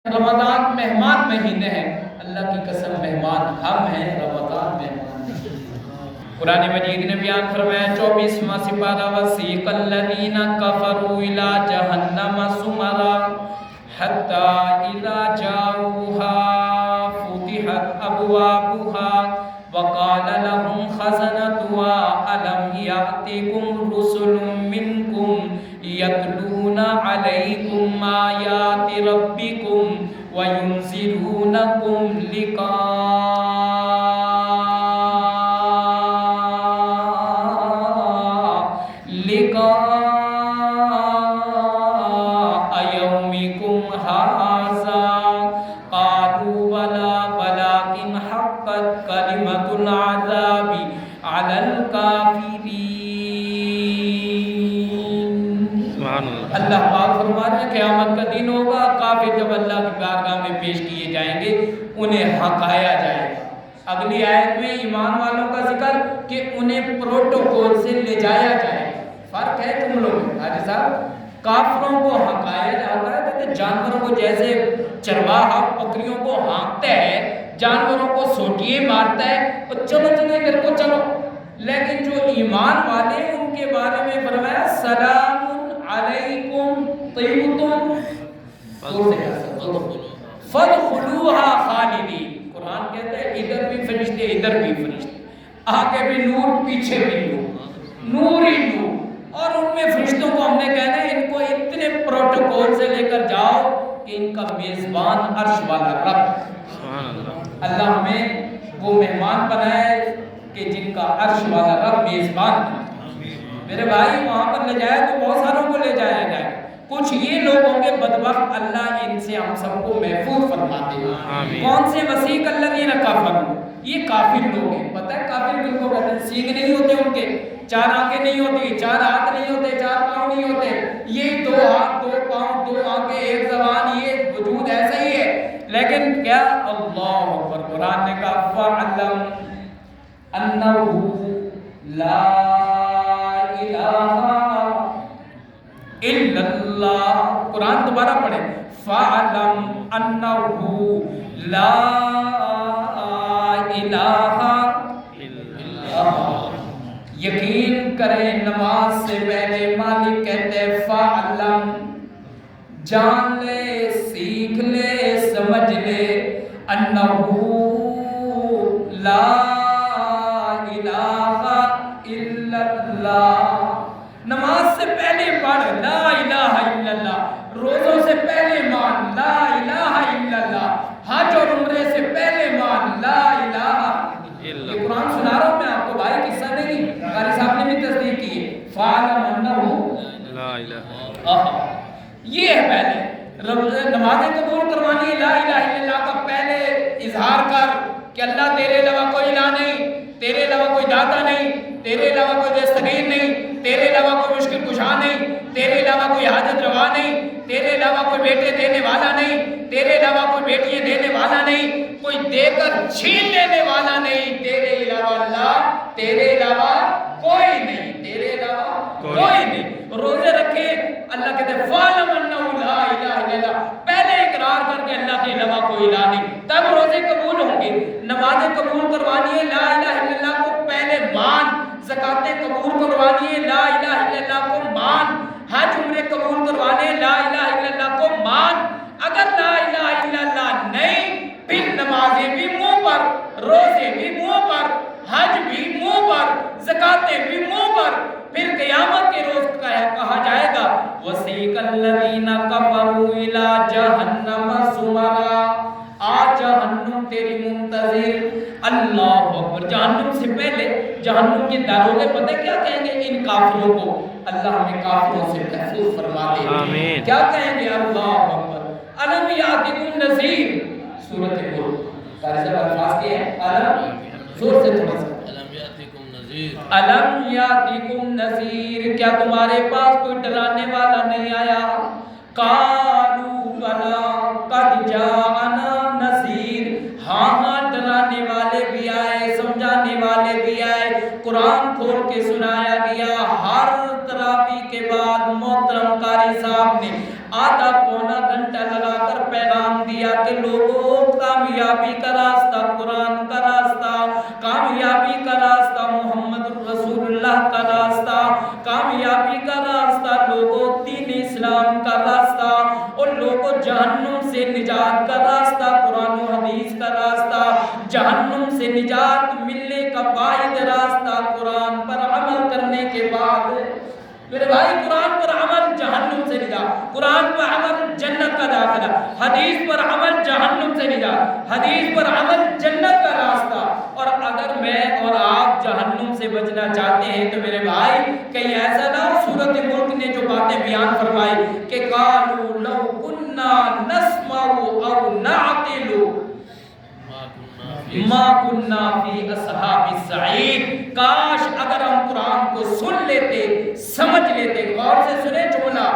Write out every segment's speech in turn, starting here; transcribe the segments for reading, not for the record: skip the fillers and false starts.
رمضان مہمان مہینے ہیں، اللہ کی قسم مہمان ہم ہیں، رمضان مہمان نہیں۔ قرآن مجید نے بیان فرمایا 24واں سپارہ وَسِیقَ الَّذِینَ کَفَرُوا إِلَىٰ جَهَنَّمَ زُمَرًا حَتَّىٰ إِذَا جَاءُوهَا فُتِحَتْ أَبْوَابُهَا وَقَالَ لَهُمْ خَزَنَتُهَا أَلَمْ يَأْتِكُمْ رُسُلٌ مِّنكُمْ يَتْلُونَ عَلَيْكُمْ آيَاتِ رَبِّكُمْ وَيُنذِرُونَكُمْ لقاء يومكم هذا قالوا بلى ولكن حقت كلمة العذاب على الكافرين۔ اللہ پاک فرما رہے ہیں قیامت کا دن ہوگا، کافر جب اللہ کی بارگاہ میں پیش کیے جائیں گے انہیں ہکایا جائے گا۔ اگلی آیت میں ایمان والوں کا ذکر کہ انہیں پروٹوکول سے لے جایا جائے گا۔ فرق ہے تم لوگ حاجی صاحب، کافروں کو ہکایا جاتا ہے، کہتے جانوروں کو جیسے چرواہا بکریوں کو ہانکتا ہے، جانوروں کو سوٹیے مارتا ہے، تو چلو چلو ادھر کو چلو۔ لیکن جو ایمان والے ان کے بارے میں فرمایا سلام علیکم طیبتم فادخلوها خالدین۔ قرآن کہتا ہے ادھر بھی فرشتے ادھر بھی فرشتے، آگے بھی نور پیچھے بھی نور، نور ہی نور۔ اور ان میں فرشتوں کو ہم نے کہنا ہے ان کو اتنے پروٹوکول سے لے کر جاؤ کہ ان کا میزبان عرش والا رب، اللہ ہمیں وہ مہمان بنائے کہ جن کا عرش والا رب میزبان بنائے۔ میرے بھائی وہاں پر لے جائے تو بہت ساروں کو لے جایا جائے، کچھ یہ لوگ ہوں گے بدبخت، اللہ ان سے ہم سب کو محفوظ فرما دے۔ کون سے وسیق الذین کفروا، یہ کافر لوگ ہیں۔ پتہ ہے کافر کن کو کہتے ہیں؟ سینگ نہیں ہوتے ان کے، چار آنکھیں نہیں ہوتی، چار ہاتھ نہیں ہوتے، چار پاؤں نہیں ہوتے، یہ دو ہاتھ دو پاؤں دو آنکھیں ایک زبان، یہ وجود ایسا ہی ہے۔ لیکن کیا اللہ اکبر، قرآن نے کہا فَعْلَمْ أَنَّهُ لَا إِلَٰهَ إِلَّا اللَّهُ۔ قرآن دوبارہ پڑھیں فَعْلَمْ أَنَّهُ لَا إِلَٰهَ إِلَّا اللَّهُ۔ یقین کریں نماز سے پہلے مالک کہتے ہیں فَعْلَمْ، جان لے سیکھ لے سمجھ لے، أَنَّهُ لَا إِلَٰهَ إِلَّا اللَّهُ۔ نماز سے پہلے پڑھ لا الہ الا اللہ، روزوں سے پہلے مان لا الہ الا اللہ، حج اور عمرے سے پہلے مان لا الہ الا اللہ۔ یہ قرآن سنا رہا ہوں میں آپ کو بھائی، قصہ نہیں، قاری صاحب نے بھی تصدیق کی ہے۔ فَعْلَمْ أَنَّهُ لا الہ الا اللہ، یہ ہے پہلے نمازیں قبول کروانی ہے، لا الہ الا اللہ کا پہلے اظہار کر کہ اللہ تیرے علاوہ کوئی الہ نہیں، تیرے علاوہ کوئی داتا نہیں، تیرے علاوہ کوئی دستگیر نہیں، تیرے علاوہ کوئی مشکل کشا نہیں، تیرے علاوہ کوئی حاجت روا نہیں، تیرے علاوہ کوئی بیٹے دینے والا نہیں، تیرے علاوہ کوئی بیٹیاں دینے والا نہیں، کوئی دے کر چھین لینے والا نہیں، تیرے علاوہ اللہ، تیرے علاوہ کوئی نہیں، تیرے علاوہ کوئی نہیں۔ روزے رکھے، اللہ کہتے ہیں فَعْلَمْ أَنَّهُ لَا إِلَٰهَ إِلَّا اللَّهُ، پہلے اقرار کر کے اللہ کے علاوہ کوئی الہ نہیں، تب روزے قبول ہوں گے۔ نمازیں قبول کروانی ہے، لا الہ الا اللہ کو پہلے مان، زکاتیں قبول کروانی ہے، لا الہ الا اللہ کو مان، حج عمرے قبول کروانے لا الہ الا اللہ کو مان۔ اگر لا الہ الا اللہ نہیں، پھر نمازیں بھی منہ پر، روزے بھی منہ پر، حج بھی منہ پر، زکاتیں بھی منہ پر، پھر قیامت کے روز کہا جائے گا وَسِیقَ الَّذِینَ کَفَرُوا إِلَىٰ جَهَنَّمَ زُمَرًا، آج جہنم تیری منتظر۔ اللہ اکبر، جہنم سے پہلے جہنم کے داروغے پتہ کیا کہیں گے ان کافروں کو؟ اللہ ہمیں کافروں سے محفوظ فرما دے، کیا کہیں گے؟ اللہ اکبر، أَلَمْ يَأْتِكُمْ نَذِيرٌ، سورۃ ملک، قاری صاحب الفاظ کے ہیں علم، زور سے تھوڑا سا أَلَمْ يَأْتِكُمْ نَذِيرٌ، کیا تمہارے پاس کوئی ڈرانے والا نہیں آیا؟ قَالُوا بَلَىٰ قَدْ جَاءَنَا نَذِيرٌ، ہاں ہاں ڈرانے والے بھی آئے، سمجھانے والے بھی آئے، قرآن کھول کے سنایا گیا۔ ہر تراویح کے بعد محترم قاری صاحب نے آدھا پونا گھنٹہ لگا کر پیغام دیا۔ دیا کہ لوگوں کامیابی کا راستہ قرآن کا راستہ، کامیابی کا راستہ محمد رسول اللہ کا راستہ، کامیابی کا راستہ لوگوں دین اسلام کا راستہ، اور لوگوں جہنم سے نجات کا راستہ قرآن و حدیث کا راستہ، جہنم سے نجات ملنے کا واحد راستہ قرآن پر عمل کرنے کے بعد میرے بھائی، قرآن پر عمل جہنم سے نجات، قرآن پر عمل جنت کا داخلہ، حدیث پر عمل جہنم سے نجات، حدیث پر عمل جنت کا راستہ۔ اور اگر میں اور آپ جہنم سے بچنا چاہتے ہیں تو میرے بھائی کہیں ایسا نہ ہو سورۃ ملک نے جو باتیں بیان فرمائی کہ قالوا لو كنا نسمع او نعقل ما كنا في اصحاب السعیر، کاش اگر ہم قرآن کو سن لیتے، سمجھ لیتے۔ غور سے سنے جملہ،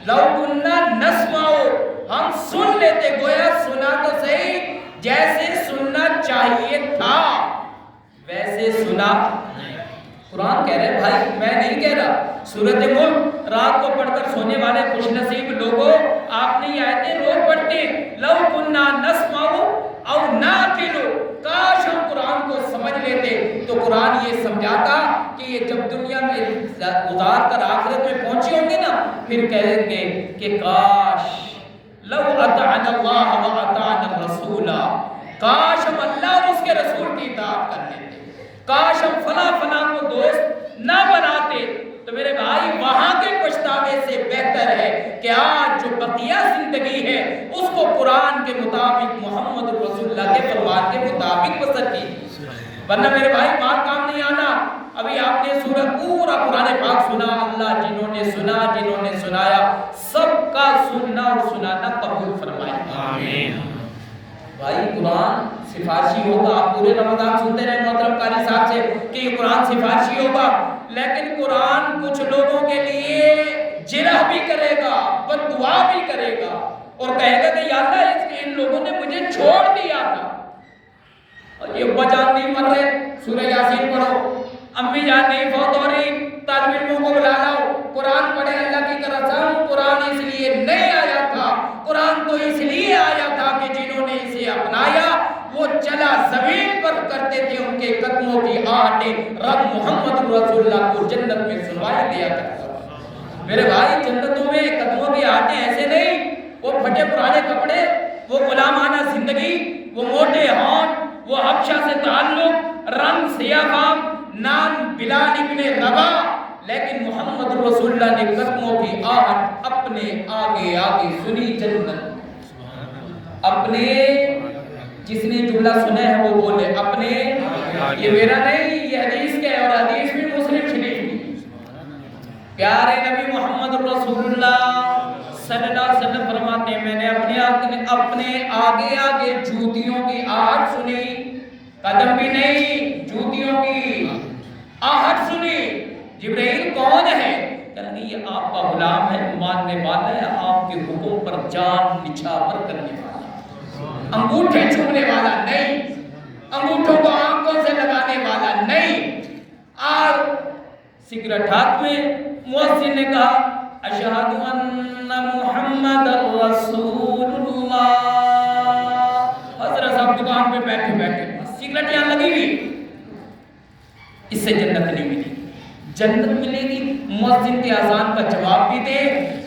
لو كنا نسمع، ہم سن لیتے، گویا سنا تو صحیح، جیسے سننا چاہیے تھا ویسے سنا۔ قرآن کہہ رہے بھائی، میں نہیں کہہ رہا۔ سورۃ ملک رات کو پڑھ کر سونے والے خوش نصیب لوگوں، آپ نے یہ آیتیں روز پڑھتے، لو كنا نسمع او نعقل، کاش ہم قرآن کو سمجھ لیتے تو قرآن یہ سمجھاتا کہ یہ جب دنیا میں گزار کر آخرت میں پہنچے ہوں گے نا، پھر کہیں گے کہ کاش لو اطعنا اللہ و اطعنا الرسول، کاش ہم اللہ اور اس کے رسول کی اطاعت کر لیتے، کاش ہم فلاں فلاں کو دوست نہ بناتے۔ تو میرے بھائی وہاں کے پچھتاوے سے بہتر ہے کہ آج جو بقیہ زندگی ہے اس کو قرآن کے مطابق، محمد رسول اللہ کے فرمان کے مطابق بسر کی، ورنہ میرے بھائی بات کام نہیں آنا۔ ابھی آپ نے سورہ پورا قرآن پاک سنا، اللہ جنہوں نے سنا، جنہوں نے سنایا، سب کا سننا اور سنانا قبول فرمائے، آمین۔ بھائی قرآن سفارشی ہوگا، آپ پورے رمضان سنتے رہے محترم قاری صاحب سے کہ یہ قرآن سفارشی ہوگا، لیکن قرآن کچھ لوگوں کے لیے جرح بھی کرے گا، بد دعا بھی کرے گا، اور کہے گا کہ یا اللہ ان لوگوں نے مجھے چھوڑ دیا تھا۔ اور یہ ابا جان نہیں مر رہے، سورہ یاسین پڑھو، امی جان نہیں فوت ہو رہی، طالب علموں کو بلا لاؤ، قرآن پڑھے، اللہ کی قسم قرآن اس لیے نہیں آیا تھا، قرآن تو اس لیے آیا تھا کہ جنہوں نے اسے اپنایا وہ چلا زمین پر کرتے تھے، ان کے قدموں کی آہٹیں رب محمد رسول اللہ کو جنت میں سنوائی دیا کرتا۔ میرے بھائی جنتوں میں قدموں کی آہٹیں ایسے نہیں، وہ پھٹے پرانے کپڑے، وہ غلامانہ زندگی، وہ موٹے ہونٹ، وہ حبشہ سے تعلق، رنگ سیاہ فام، نام بلال ابن رباح، لیکن محمد رسول اللہ نے قدموں کی آہٹ اپنے آگے آگے سنی جنت، اپنے، جس نے جملہ سنا ہے وہ بولے اپنے، یہ میرا نہیں، یہ حدیث کے اور حدیث بھی مسلم شریف کی، پیارے نبی محمد رسول اللہ صلی اللہ علیہ وسلم فرماتے ہیں میں نے اپنے آگے آگے جوتیوں کی آہٹ سنی، قدم بھی نہیں، جوتیوں کی آہٹ سنی۔ جبرائیل کون ہے؟ کہنے یہ آپ کا غلام ہے، ماننے والا ہے، آپ کے حکم پر جان نچھاور کرنے والا، انگوٹھے چھونے والا نہیں، انگوٹھوں کو آنکھوں سے لگانے والا نہیں۔ اور سگریٹ ہاتھ میں، مؤذن نے کہا اشہد ان محمد رسول اللہ، حضرت صاحب دکان پہ بیٹھے بیٹھے سگریٹ یہاں لگی ہوئی، اس سے جنت نہیں ملی، جنت ملے گی مؤذن کے اذان کا جواب بھی دے،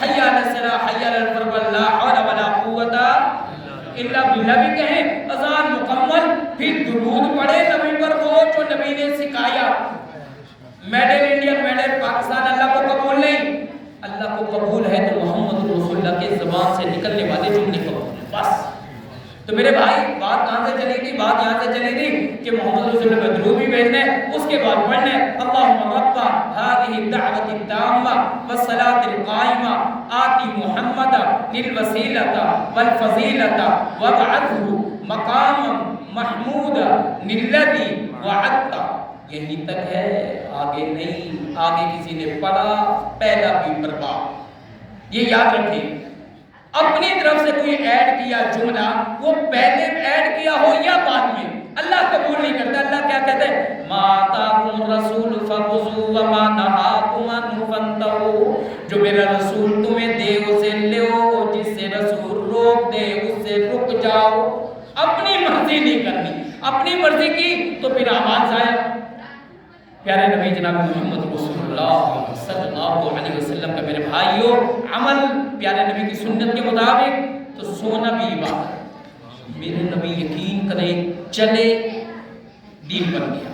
حی علی الصلاۃ حی علی الفلاح لا حول ولا قوت الا باللہ بھی کہیں، اذان مکمل، پھر درود پڑھے نبی پر، وہ جو نبی نے سکھایا۔ میڈل انڈین میڈل پاکستان اللہ کو قبول نہیں، اللہ کو قبول ہے تو محمد رسول اللہ کے زبان سے نکلنے والے جملے قبول ہیں، بس۔ تو میرے بھائی بات کہاں سے چلے گی؟ بات یہاں سے چلے گی کہ محمد رسول اللہ کا درود بھی بھیجنا ہے، اس کے بعد پڑھنا ہے اللہم رب هذه الدعوة التامة والصلاة القائمة آتی محمد للوسیلة والفضیلة وابعثه مقاما محمودا للذی وعدت۔ یہی تک ہے، آگے نہیں، آگے کسی نے پڑھا پہلا بھی برباد۔ یہ یاد رکھیں، اپنی طرف سے کوئی ایڈ کیا جملہ، وہ پہلے ایڈ کیا ہو یا بعد میں، اللہ قبول نہیں کرتا۔ اللہ کیا کہتے ہیں؟ ما آتاکم الرسول فخذوہ وما نہاکم عنہ فانتہوا، جو میرا رسول تمہیں دے اسے لو، جس سے رسول روک دے اس سے رک جاؤ، اپنی مرضی نہیں کرنی، اپنی مرضی کی تو پھر اعمال ضائع۔ پیارے نبی جناب محمد رسول اللہ صلی اللہ علیہ وسلم کا میرے بھائیو عمل پیارے نبی کی سنت کے مطابق تو سونا بھی عبادت۔ میرے نبی یقین کریں چلے دین بن گیا،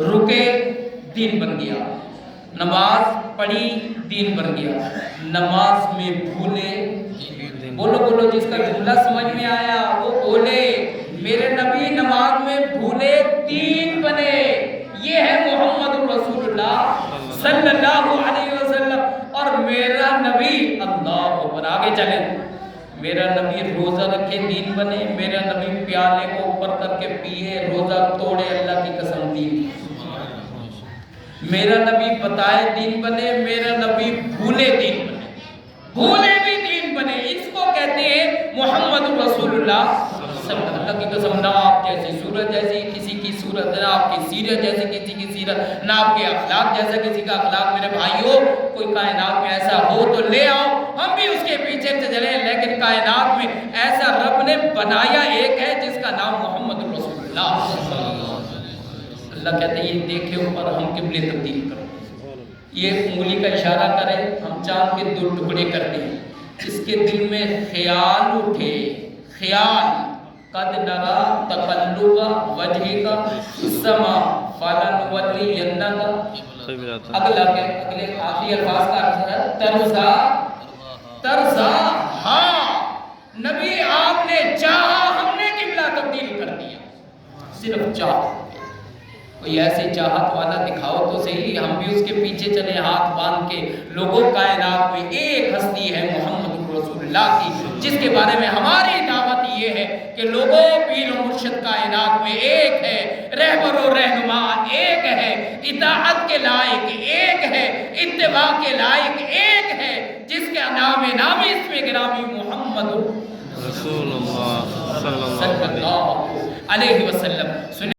رکے دین بن گیا، نماز پڑھی دین بن گیا، نماز میں بھولے، بولو بولو جس کا جملہ سمجھ میں آیا وہ بولے، میرے نبی نماز میں بھولے دین بنے۔ یہ ہے محمد رسول اللہ صلی اللہ علیہ وسلم۔ اور میرا نبی اللہ اکبر، آگے چلیں، میرا نبی روزہ رکھے دین بنے، میرا نبی پیالے کو اوپر کر کے پیے، روزہ توڑے، اللہ کی قسم دین، میرا نبی بتائے دین بنے، میرا نبی بھولے دین بنے، بھولے بھی دین بنے۔ اس کو کہتے ہیں محمد رسول اللہ صلی اللہ کی قسم۔ نہ آپ جیسی صورت جیسی کسی کی صورت، نہ آپ کی سیرت جیسی کسی کی سیرت، نہ آپ کے اخلاق جیسا کسی کا اخلاق۔ میرے بھائیوں کوئی کائنات میں ایسا ہو تو لے آؤ، ہم بھی اس کے پیچھے سے چلیں، لیکن کائنات میں ایسا رب نے بنایا ایک ہے جس کا نام محمد رسول اللہ۔ اللہ کہتے ہیں یہ دیکھے اوپر ہم قبلے تبدیل کرو، یہ انگلی کا اشارہ کرے ہم چاند کے 2 ٹکڑے کر دیں، اس کے دل میں خیال اٹھے، خیال قد نرا تقلب وجہک السماء فلنولینک، اگلے آخری الفاظ کا ارتھ ہے ترضا، ترضا، ہاں نبی آپ نے چاہا ہم نے قبلہ تبدیل کر دیا، صرف چاہا۔ کوئی ایسی چاہت والا دکھاؤ تو صحیح، ہم بھی اس کے پیچھے چلیں ہاتھ باندھ کے۔ لوگوں کائنات میں ایک ہستی ہے محمد رسول اللہ کی، جس کے بارے میں ہماری دعوت یہ ہے کہ لوگوں پیر و مرشد کائنات میں ایک ہے، رہبر و رہنما ایک ہے، اطاعت کے لائق ایک ہے، اتباع کے لائق ایک ہے، جس کے نام نامی اس میں گرامی محمد رسول اللہ صلی اللہ علیہ وسلم۔